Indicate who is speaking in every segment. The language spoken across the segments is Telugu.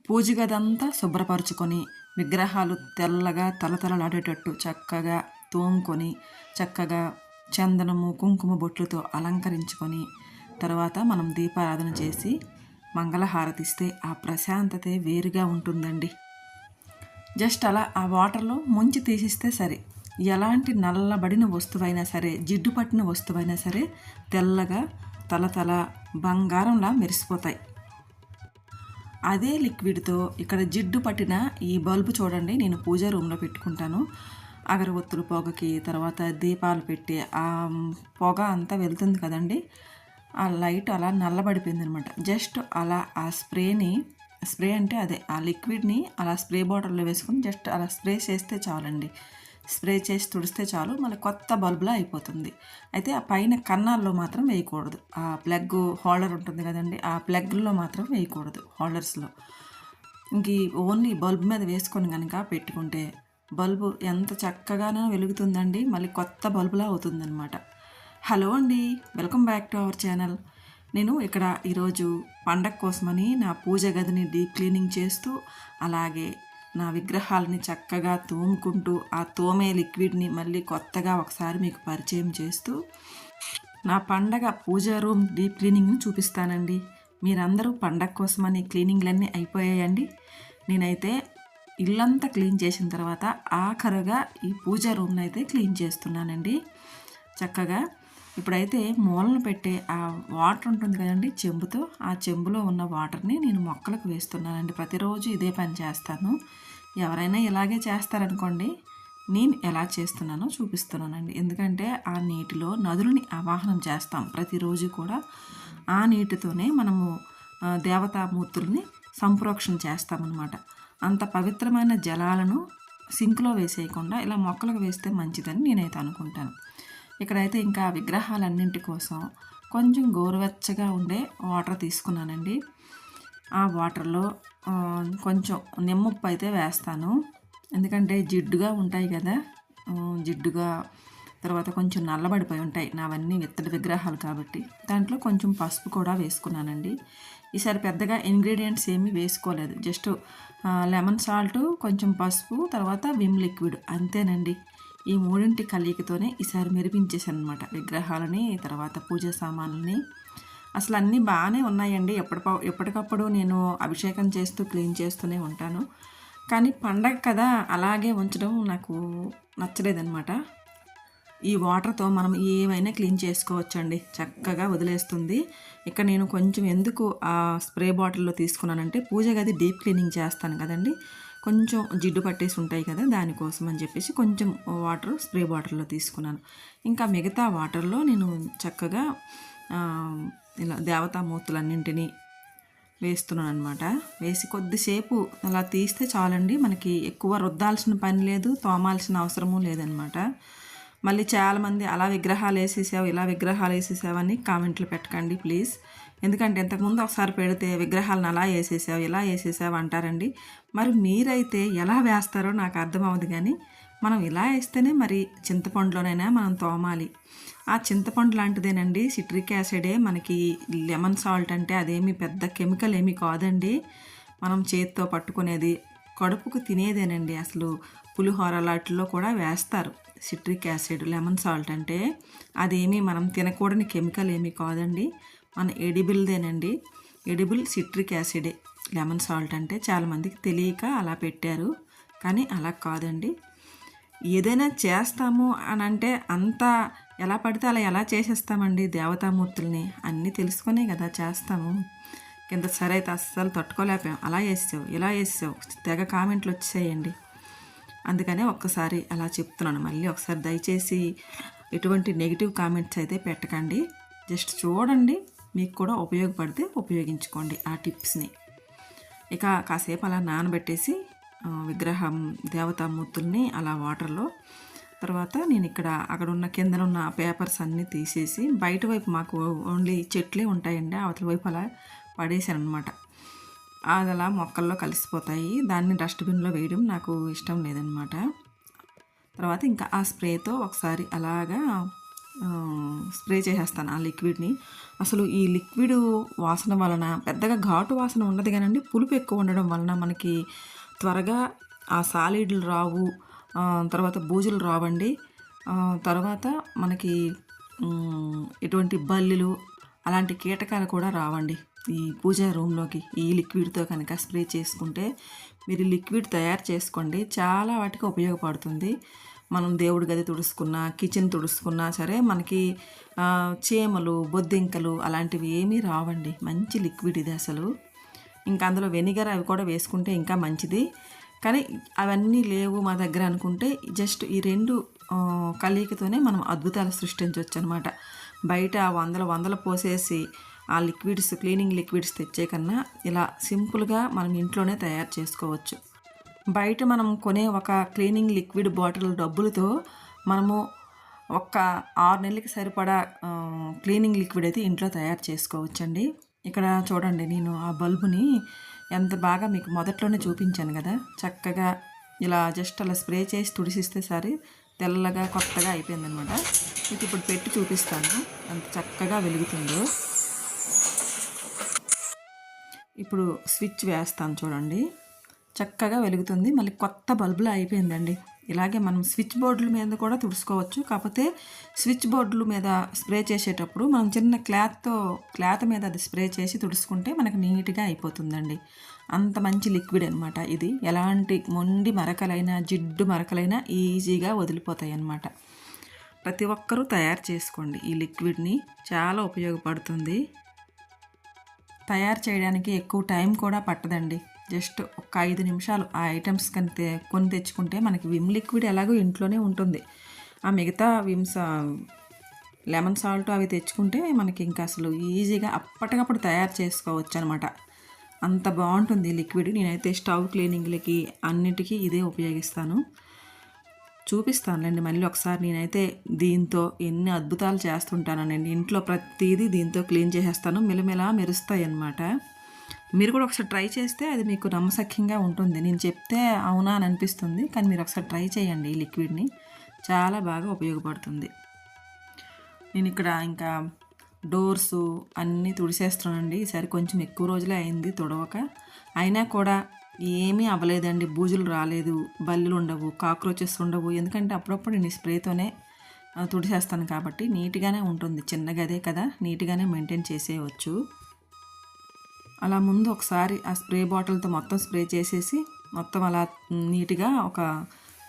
Speaker 1: పూజ గదంతా శుభ్రపరచుకొని విగ్రహాలు తెల్లగా తలతలలాడేటట్టు చక్కగా తోముకొని చక్కగా చందనము కుంకుమ బొట్లతో అలంకరించుకొని తర్వాత మనం దీపారాధన చేసి మంగళహారతిస్తే ఆ ప్రశాంతతే వేరుగా ఉంటుందండి. జస్ట్ అలా ఆ వాటర్లో ముంచి తీసిస్తే సరే, ఎలాంటి నల్లబడిన వస్తువైనా సరే, జిడ్డు పట్టిన వస్తువైనా సరే తెల్లగా తలతల బంగారంలా మెరిసిపోతాయి. అదే లిక్విడ్తో ఇక్కడ జిడ్డు పట్టిన ఈ బల్బు చూడండి, నేను పూజా రూమ్లో పెట్టుకుంటాను. అగరవత్తులు పొగకి తర్వాత దీపాలు పెట్టి ఆ పొగ అంతా వెళ్తుంది కదండి, ఆ లైట్ అలా నల్లబడిపోయింది అనమాట. జస్ట్ అలా ఆ స్ప్రే అంటే అదే ఆ లిక్విడ్ని అలా స్ప్రే బాటిల్లో వేసుకొని జస్ట్ అలా స్ప్రే చేస్తే చాలండి. స్ప్రే చేసి తుడిస్తే చాలు, మళ్ళీ కొత్త బల్బులా అయిపోతుంది. అయితే ఆ పైన కన్నాల్లో మాత్రం వేయకూడదు. ఆ ప్లగ్ హోల్డర్ ఉంటుంది కదండి, ఆ ప్లగ్లో మాత్రం వేయకూడదు, హోల్డర్స్లో. ఇంక ఓన్లీ బల్బ్ మీద వేసుకొని కనుక పెట్టుకుంటే బల్బు ఎంత చక్కగానో వెలుగుతుందండి, మళ్ళీ కొత్త బల్బులా అవుతుందన్నమాట. హలో అండి, welcome back to our channel. నేను ఇక్కడ ఈరోజు పండగ కోసమని నా పూజ గదిని డీప్ క్లీనింగ్ చేస్తూ, అలాగే నా విగ్రహాలని చక్కగా తోముకుంటూ ఆ తోమే లిక్విడ్ని మళ్ళీ కొత్తగా ఒకసారి మీకు పరిచయం చేస్తూ నా పండగ పూజా రూమ్ డీప్ క్లీనింగ్ని చూపిస్తానండి. మీరందరూ పండగ కోసమని క్లీనింగ్లన్నీ అయిపోయాయండి. నేనైతే ఇల్లంతా క్లీన్ చేసిన తర్వాత ఆఖరుగా ఈ పూజా రూమ్ని అయితే క్లీన్ చేస్తున్నానండి. చక్కగా ఇప్పుడైతే మూలను పెట్టే ఆ వాటర్ ఉంటుంది కదండి చెంబుతో, ఆ చెంబులో ఉన్న వాటర్ని నేను మొక్కలకు వేస్తున్నానండి. ప్రతిరోజు ఇదే పని చేస్తాను. ఎవరైనా ఇలాగే చేస్తారనుకోండి, నేను ఎలా చేస్తున్నానో చూపిస్తున్నానండి. ఎందుకంటే ఆ నీటిలో నదులని ఆవాహనం చేస్తాం ప్రతిరోజు కూడా. ఆ నీటితోనే మనము దేవతామూర్తుల్ని సంప్రోక్షణ చేస్తామన్నమాట. అంత పవిత్రమైన జలాలను సింక్లో వేసేయకుండా ఇలా మొక్కలకు వేస్తే మంచిదని నేనైతే అనుకుంటాను. ఇక్కడైతే ఇంకా విగ్రహాలన్నింటి కోసం కొంచెం గోరువెచ్చగా ఉండే వాటర్ తీసుకున్నానండి. ఆ వాటర్లో కొంచెం నిమ్మప్పు అయితే వేస్తాను. ఎందుకంటే జిడ్డుగా ఉంటాయి కదా, జిడ్డుగా తర్వాత కొంచెం నల్లబడిపోయి ఉంటాయి నావన్నీ ఇత్తడి విగ్రహాలు కాబట్టి. దాంట్లో కొంచెం పసుపు కూడా వేసుకున్నానండి. ఈసారి పెద్దగా ఇంగ్రీడియంట్స్ ఏమీ వేసుకోలేదు, జస్ట్ లెమన్ సాల్ట్, కొంచెం పసుపు, తర్వాత విమ్ లిక్విడ్, అంతేనండి. ఈ మూడింటి కలయికతోనే ఈసారి మెరిపించేసాను అనమాట విగ్రహాలని, తర్వాత పూజా సామాన్లని. అసలు అన్నీ బాగానే ఉన్నాయండి. ఎప్పటికప్పుడు నేను అభిషేకం చేస్తూ క్లీన్ చేస్తూనే ఉంటాను. కానీ పండగ కదా అలాగే ఉంచడం నాకు నచ్చలేదన్నమాట. ఈ వాటర్తో మనం ఏమైనా క్లీన్ చేసుకోవచ్చండి, చక్కగా వదిలేస్తుంది. ఇక్కడ నేను కొంచెం ఎందుకు ఆ స్ప్రే బాటిల్లో తీసుకున్నానంటే, పూజ గది డీప్ క్లీనింగ్ చేస్తాను కదండి, కొంచెం జిడ్డు పట్టేసి ఉంటాయి కదా, దానికోసం అని చెప్పేసి కొంచెం వాటర్ స్ప్రే బాటిల్లో తీసుకున్నాను. ఇంకా మిగతా వాటర్లో నేను చక్కగా ఇలా దేవతామూర్తులన్నింటినీ వేస్తున్నాను అనమాట. వేసి కొద్దిసేపు అలా తీస్తే చాలండి, మనకి ఎక్కువ రుద్దాల్సిన పని లేదు, తోమాల్సిన అవసరము లేదనమాట. మళ్ళీ చాలామంది అలా విగ్రహాలు వేసేసావు, ఇలా విగ్రహాలు వేసేసావు అని కామెంట్లు పెట్టకండి ప్లీజ్. ఎందుకంటే ఇంతకుముందు ఒకసారి పెడితే విగ్రహాలను అలా వేసేసావు, ఇలా వేసేసావు అంటారండి. మరి మీరైతే ఎలా వేస్తారో నాకు అర్థమవుతుంది, కానీ మనం ఇలా వేస్తేనే మరి చింతపండులోనైనా మనం తోమాలి. ఆ చింతపండు లాంటిదేనండి, సిట్రిక్ యాసిడే. మనకి లెమన్ సాల్ట్ అంటే అదేమి పెద్ద కెమికల్ ఏమీ కాదండి, మనం చేతితో పట్టుకునేది, కడుపుకు తినేదేనండి. అసలు పులిహోర లాంటిలో కూడా వేస్తారు సిట్రిక్ యాసిడ్, లెమన్ సాల్ట్ అంటే. అదేమీ మనం తినకూడని కెమికల్ ఏమీ కాదండి, మన ఎడిబుల్దేనండి. ఎడిబుల్ సిట్రిక్ యాసిడే లెమన్ సాల్ట్ అంటే. చాలామందికి తెలియక అలా పెట్టారు, కానీ అలా కాదండి. ఏదైనా చేస్తాము అని అంటే అంతా ఎలా పడితే అలా ఎలా చేసేస్తామండి దేవతామూర్తుల్ని, అన్నీ తెలుసుకునే కదా చేస్తాము. కింద సరే అయితే అస్సలు తట్టుకోలేకపోయాం, అలా వేసావు ఇలా వేసావు తెగ కామెంట్లు వచ్చేయండి. అందుకనే ఒక్కసారి అలా చెప్తున్నాను. మళ్ళీ ఒకసారి దయచేసి ఎటువంటి నెగిటివ్ కామెంట్స్ అయితే పెట్టకండి, జస్ట్ చూడండి, మీకు కూడా ఉపయోగపడితే ఉపయోగించుకోండి ఆ టిప్స్ని. ఇక కాసేపు అలా నానబెట్టేసి విగ్రహం దేవతామూర్తుల్ని అలా వాటర్లో, తర్వాత నేను ఇక్కడ అక్కడ ఉన్న కిందనున్న పేపర్స్ అన్నీ తీసేసి బయట వైపు మాకు ఓన్లీ చెట్లే ఉంటాయండి, అవతల వైపు అలా పడేసాను అనమాట. అది అలా మొక్కల్లో కలిసిపోతాయి, దాన్ని డస్ట్బిన్లో వేయడం నాకు ఇష్టం లేదనమాట. తర్వాత ఇంకా ఆ స్ప్రేతో ఒకసారి అలాగా స్ప్రే చేసేస్తాను ఆ లిక్విడ్ని. అసలు ఈ లిక్విడ్ వాసన వలన పెద్దగా ఘాటు వాసన ఉండదు కానండి, పులుపు ఎక్కువ ఉండడం వలన మనకి త్వరగా ఆ సాలిడ్లు రావు, తర్వాత బూజులు రావండి. తర్వాత మనకి ఎటువంటి బల్లులు అలాంటి కీటకాలు కూడా రావండి ఈ పూజా రూమ్లోకి. ఈ లిక్విడ్తో కనుక స్ప్రే చేసుకుంటే మీరు లిక్విడ్ తయారు చేసుకోండి, చాలా వాటికి ఉపయోగపడుతుంది. మనం దేవుడి గది తుడుచుకున్నా, కిచెన్ తుడుచుకున్నా సరే మనకి చీమలు, బొద్దింకలు అలాంటివి ఏమీ రావండి. మంచి లిక్విడ్ ఇది అసలు. ఇంకా అందులో వెనిగర్ అవి కూడా వేసుకుంటే ఇంకా మంచిది. కానీ అవన్నీ లేవు మా దగ్గర అనుకుంటే జస్ట్ ఈ 2 కలయికతోనే మనం అద్భుతాలు సృష్టించవచ్చు అనమాట. బయట వందలు పోసేసి ఆ లిక్విడ్స్, క్లీనింగ్ లిక్విడ్స్ తెచ్చే కన్నా ఇలా సింపుల్గా మనం ఇంట్లోనే తయారు చేసుకోవచ్చు. బయట మనం కొనే ఒక క్లీనింగ్ లిక్విడ్ బాటిల్ డబ్బులతో మనము ఒక 6 నెలలకి సరిపడా క్లీనింగ్ లిక్విడ్ అయితే ఇంట్లో తయారు చేసుకోవచ్చండి. ఇక్కడ చూడండి, నేను ఆ బల్బుని ఎంత బాగా మీకు మొదట్లోనే చూపించాను కదా, చక్కగా ఇలా జస్ట్ అలా స్ప్రే చేసి తుడిసిస్తే సరే తెల్లగా కొత్తగా అయిపోయిందనమాట. మీకు ఇప్పుడు పెట్టి చూపిస్తాను ఎంత చక్కగా వెలుగుతుందో. ఇప్పుడు స్విచ్ వేస్తాను చూడండి, చక్కగా వెలుగుతుంది. మళ్ళీ కొత్త బల్బులా అయిపోయిందండి. ఇలాగే మనం స్విచ్ బోర్డుల మీద కూడా తుడుచుకోవచ్చు. కాకపోతే స్విచ్ బోర్డుల మీద స్ప్రే చేసేటప్పుడు మనం చిన్న క్లాత్ మీద అది స్ప్రే చేసి తుడుచుకుంటే మనకు నీట్గా అయిపోతుందండి. అంత మంచి లిక్విడ్ అనమాట ఇది. ఎలాంటి మొండి మరకలైనా, జిడ్డు మరకలైనా ఈజీగా వదిలిపోతాయి అన్నమాట. ప్రతి ఒక్కరూ తయారు చేసుకోండి ఈ లిక్విడ్ని, చాలా ఉపయోగపడుతుంది. తయారు చేయడానికి ఎక్కువ టైం కూడా పట్టదండి. జస్ట్ ఒక 5 నిమిషాలు ఆ ఐటమ్స్ కొని తెచ్చుకుంటే మనకి విమ్ లిక్విడ్ ఎలాగో ఇంట్లోనే ఉంటుంది. ఆ మిగతా లెమన్ సాల్ట్ అవి తెచ్చుకుంటే మనకి ఇంకా అసలు ఈజీగా అప్పటికప్పుడు తయారు చేసుకోవచ్చు అనమాట. అంత బాగుంటుంది లిక్విడ్. నేనైతే స్టవ్ క్లీనింగ్లకి అన్నిటికీ ఇదే ఉపయోగిస్తాను. చూపిస్తానులేండి మళ్ళీ ఒకసారి. నేనైతే దీంతో ఎన్ని అద్భుతాలు చేస్తుంటానండి. ఇంట్లో ప్రతిదీ దీంతో క్లీన్ చేసేస్తాను. మెలమెలా మెరుస్తాయి అన్నమాట. మీరు కూడా ఒకసారి ట్రై చేస్తే అది మీకు నమ్మశక్యంగా ఉంటుంది. నేను చెప్తే అవునా అని అనిపిస్తుంది, కానీ మీరు ఒకసారి ట్రై చేయండి. ఈ లిక్విడ్ని చాలా బాగా ఉపయోగపడుతుంది. నేను ఇక్కడ ఇంకా డోర్సు అన్నీ తుడిసేస్తున్నానండి. ఈసారి కొంచెం ఎక్కువ రోజులే అయింది తుడవక, అయినా కూడా ఏమీ అవ్వలేదండి. బూజులు రాలేదు, బల్లులు ఉండవు, కాక్రోచెస్ ఉండవు. ఎందుకంటే అప్పుడప్పుడు నేను స్ప్రేతోనే తుడిసేస్తాను కాబట్టి నీట్గానే ఉంటుంది. చిన్న గదే కదా, నీట్గానే మెయింటైన్ చేసేయవచ్చు. అలా ముందు ఒకసారి ఆ స్ప్రే బాటిల్తో మొత్తం స్ప్రే చేసేసి మొత్తం అలా నీట్గా ఒక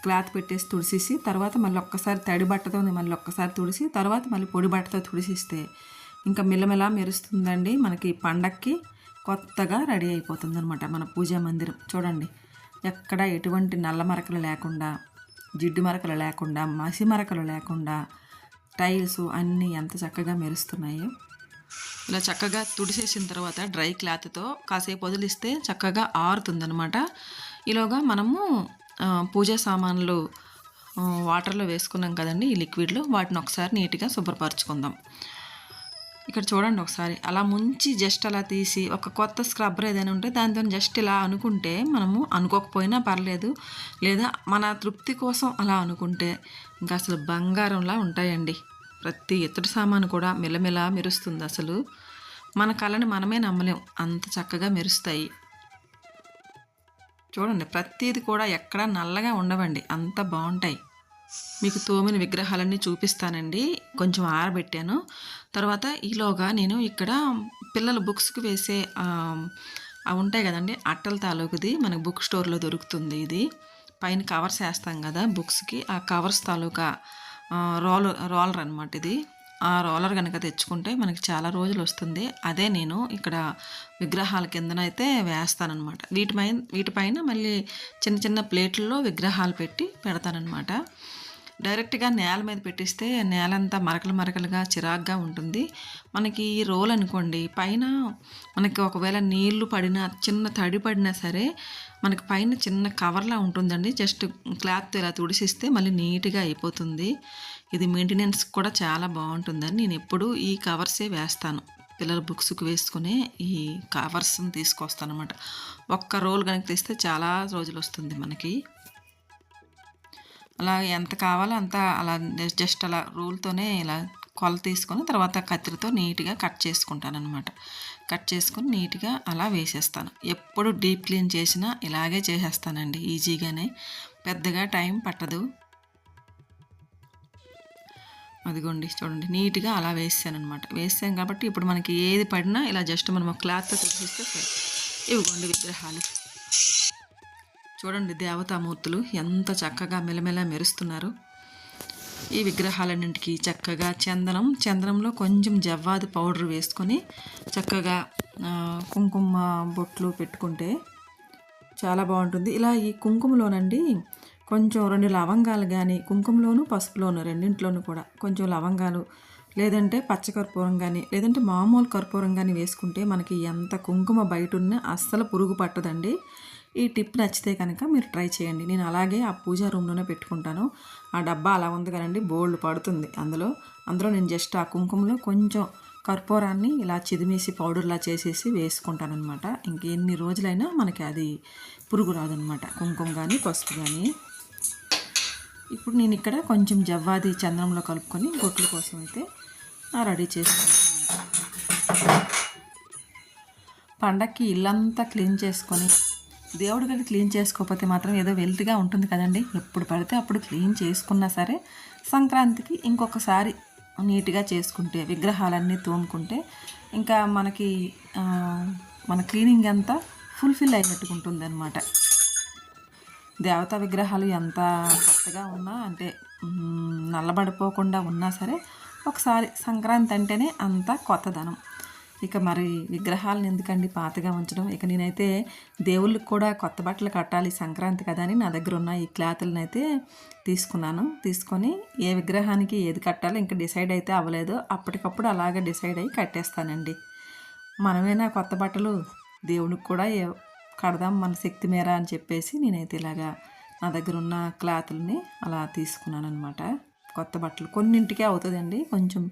Speaker 1: క్లాత్ పెట్టేసి తుడిసేసి, తర్వాత మళ్ళీ ఒక్కసారి తడి బట్టతో మళ్ళీ ఒక్కసారి తుడిసి, తర్వాత మళ్ళీ పొడి బట్టతో తుడిసిస్తే ఇంకా మిల్లమిలా మెరుస్తుందండి. మనకి పండక్కి కొత్తగా రెడీ అయిపోతుంది అనమాట మన పూజా మందిరం. చూడండి, ఎక్కడ ఎటువంటి నల్ల మరకలు లేకుండా, జిడ్డు మరకలు లేకుండా, మసి మరకలు లేకుండా టైల్స్ అన్నీ ఎంత చక్కగా మెరుస్తున్నాయో. ఇలా చక్కగా తుడిసేసిన తర్వాత డ్రై క్లాత్తో కాసేపు వదిలిస్తే చక్కగా ఆరుతుందనమాట. ఈలోగా మనము పూజా సామాన్లు వాటర్లో వేసుకున్నాం కదండి, ఈ లిక్విడ్లో, వాటిని ఒకసారి నీట్గా శుభ్రపరచుకుందాం. ఇక్కడ చూడండి ఒకసారి అలా ముంచి జస్ట్ అలా తీసి ఒక కొత్త స్క్రబ్బర్ ఏదైనా ఉంటే దాంతో జస్ట్ ఇలా అనుకుంటే, మనము అనుకోకపోయినా పర్లేదు, లేదా మన తృప్తి కోసం అలా అనుకుంటే ఇంకా అసలు బంగారంలా ఉంటాయండి. ప్రతి ఇత్తడి సామాను కూడా మెలమెలా మెరుస్తుంది. అసలు మన కళని మనమే నమ్మలేం, అంత చక్కగా మెరుస్తాయి. చూడండి, ప్రతిది కూడా ఎక్కడా నల్లగా ఉండవండి, అంత బాగుంటాయి. మీకు తోమిన విగ్రహాలన్నీ చూపిస్తానండి. కొంచెం ఆరబెట్టాను. తర్వాత ఈలోగా నేను ఇక్కడ పిల్లల బుక్స్కి వేసే అవి ఉంటాయి కదండి, అట్టల తాలూకుది మనకు బుక్ స్టోర్లో దొరుకుతుంది. ఇది పైన కవర్స్ వేస్తాం కదా బుక్స్కి, ఆ కవర్స్ తాలూకా రోలర్ అనమాట ఇది. ఆ రోలర్ కనుక తెచ్చుకుంటే మనకి చాలా రోజులు వస్తుంది. అదే నేను ఇక్కడ విగ్రహాల కిందనైతే వేస్తానన్నమాట. వీటిపైన మళ్ళీ చిన్న చిన్న ప్లేట్లలో విగ్రహాలు పెట్టి పెడతానన్నమాట. డైరెక్ట్గా నేల మీద పెట్టిస్తే నేలంతా మరకలుగా చిరాగ్గా ఉంటుంది. మనకి ఈ రోల్ అనుకోండి, పైన మనకి ఒకవేళ నీళ్లు పడినా, చిన్న తడి పడినా సరే మనకి పైన చిన్న కవర్లా ఉంటుందండి. జస్ట్ క్లాత్ ఇలా తుడిసిస్తే మళ్ళీ నీట్గా అయిపోతుంది. ఇది మెయింటెనెన్స్ కూడా చాలా బాగుంటుందని నేను ఎప్పుడూ ఈ కవర్సే వేస్తాను. పిల్లల బుక్స్కి వేసుకునే ఈ కవర్స్ని తీసుకొస్తాను అనమాట. ఒక్క రోల్ కనుక తీస్తే చాలా రోజులు వస్తుంది మనకి. అలా ఎంత కావాలో అంత అలా జస్ట్ అలా రూల్తోనే ఇలా కొలత తీసుకొని తర్వాత కత్తిరితో నీట్గా కట్ చేసుకుంటాను అనమాట. కట్ చేసుకొని నీట్గా అలా వేసేస్తాను. ఎప్పుడు డీప్ క్లీన్ చేసినా ఇలాగే చేసేస్తానండి, ఈజీగానే, పెద్దగా టైం పట్టదు. అదిగోండి చూడండి, నీట్గా అలా వేసాను అనమాట. వేసాం కాబట్టి ఇప్పుడు మనకి ఏది పడినా ఇలా జస్ట్ మనం ఒక క్లాత్తో తుడిపిస్తే సరే. ఇవిగోండి విగ్రహాలు చూడండి, దేవతామూర్తులు ఎంత చక్కగా మెలమెల మెరుస్తున్నారు. ఈ విగ్రహాలన్నింటికి చక్కగా చందనంలో కొంచెం జవ్వాది పౌడర్ వేసుకొని చక్కగా కుంకుమ బొట్లు పెట్టుకుంటే చాలా బాగుంటుంది. ఇలా ఈ కుంకుమలోనండి కొంచెం 2 లవంగాలు కానీ, కుంకుమలోను పసుపులోను రెండింటిలోనూ కూడా కొంచెం లవంగాలు, లేదంటే పచ్చకర్పూరం కానీ, లేదంటే మామూలు కర్పూరం కానీ వేసుకుంటే మనకి ఎంత కుంకుమ బయట ఉన్నా అస్సలు పురుగు పట్టదండి. ఈ టిప్ నచ్చితే కనుక మీరు ట్రై చేయండి. నేను అలాగే ఆ పూజా రూమ్లోనే పెట్టుకుంటాను. ఆ డబ్బా అలా ఉంది కదండి, బోల్డ్ పడుతుంది అందులో నేను జస్ట్ ఆ కుంకుమలో కొంచెం కర్పూరాన్ని ఇలా చిదిమేసి పౌడర్లా చేసేసి వేసుకుంటానమాట. ఇంకెన్ని రోజులైనా మనకి అది పురుగు రాదనమాట, కుంకుమ కానీ పసుపు కానీ. ఇప్పుడు నేను ఇక్కడ కొంచెం జవ్వాది చంద్రంలో కలుపుకొని బొట్ల కోసం అయితే రెడీ చేసుకుంటాను. పండక్కి ఇల్లంతా క్లీన్ చేసుకొని, దేవుడి గది క్లీన్ చేసుకోకపోతే మాత్రం ఏదో వెల్తిగా ఉంటుంది కదండి. ఎప్పుడు పడితే అప్పుడు క్లీన్ చేసుకున్నా సరే సంక్రాంతికి ఇంకొకసారి నీట్గా చేసుకుంటే, విగ్రహాలన్నీ తోముకుంటే ఇంకా మనకి మన క్లీనింగ్ అంతా ఫుల్ఫిల్ అయినట్టుగా ఉంటుంది అనమాట. దేవతా విగ్రహాలు ఎంత కొత్తగా ఉన్నా అంటే నల్లబడిపోకుండా ఉన్నా సరే ఒకసారి సంక్రాంతి అంటేనే అంత కొత్తదనం. ఇక మరి విగ్రహాలను ఎందుకండి పాతగా ఉంచడం. ఇక నేనైతే దేవుళ్ళకి కూడా కొత్త బట్టలు కట్టాలి సంక్రాంతి కదా అని నా దగ్గర ఉన్న ఈ క్లాతులను అయితే తీసుకొని ఏ విగ్రహానికి ఏది కట్టాలో ఇంకా డిసైడ్ అయితే అవ్వలేదు. అప్పటికప్పుడు అలాగే డిసైడ్ అయ్యి కట్టేస్తానండి. మనమేనా కొత్త బట్టలు దేవుడికి కూడా కడదాం మన శక్తి మేర అని చెప్పేసి నేనైతే ఇలాగా నా దగ్గర ఉన్న క్లాతులని అలా తీసుకున్నాను అనమాట. కొత్త బట్టలు కొన్నింటికే అవుతుందండి, కొంచెం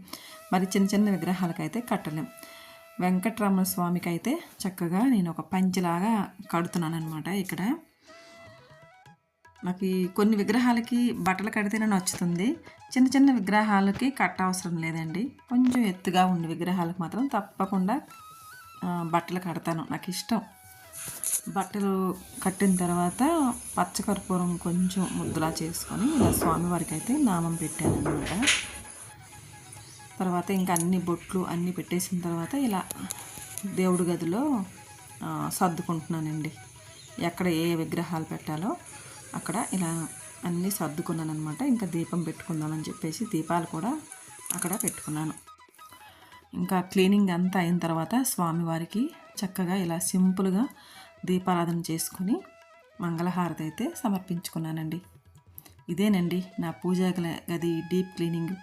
Speaker 1: మరి చిన్న చిన్న విగ్రహాలకైతే కట్టలేం. వెంకటరమణ స్వామికి అయితే చక్కగా నేను ఒక పంచిలాగా కడుతున్నాను అనమాట. ఇక్కడ నాకు కొన్ని విగ్రహాలకి బట్టలు కడితేనే నచ్చుతుంది, చిన్న చిన్న విగ్రహాలకి కట్ట అవసరం లేదండి. కొంచెం ఎత్తుగా ఉండే విగ్రహాలకు మాత్రం తప్పకుండా బట్టలు కడతాను, నాకు ఇష్టం. బట్టలు కట్టిన తర్వాత పచ్చకర్పూరం కొంచెం ముద్దలా చేసుకొని ఇలా స్వామివారికి అయితే నామం పెట్టాను అనమాట. తర్వాత ఇంకా అన్ని బొట్లు అన్నీ పెట్టేసిన తర్వాత ఇలా దేవుడి గదిలో సర్దుకుంటున్నానండి. ఎక్కడ ఏ విగ్రహాలు పెట్టాలో అక్కడ ఇలా అన్నీ సర్దుకున్నాను అనమాట. ఇంకా దీపం పెట్టుకుందామని చెప్పేసి దీపాలు కూడా అక్కడ పెట్టుకున్నాను. ఇంకా క్లీనింగ్ అంతా అయిన తర్వాత స్వామివారికి చక్కగా ఇలా సింపుల్గా దీపారాధన చేసుకొని మంగళహారతి అయితే సమర్పించుకున్నానండి. ఇదేనండి నా పూజా గది డీప్ క్లీనింగ్.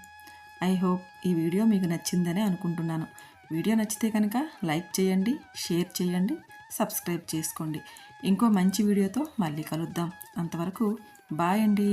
Speaker 1: ఐ హోప్ ఈ వీడియో మీకు నచ్చిందని అనుకుంటున్నాను. వీడియో నచ్చితే కనుక లైక్ చేయండి, షేర్ చేయండి, సబ్స్క్రైబ్ చేసుకోండి. ఇంకో మంచి వీడియోతో మళ్ళీ కలుద్దాం. అంతవరకు బాయ్ అండి.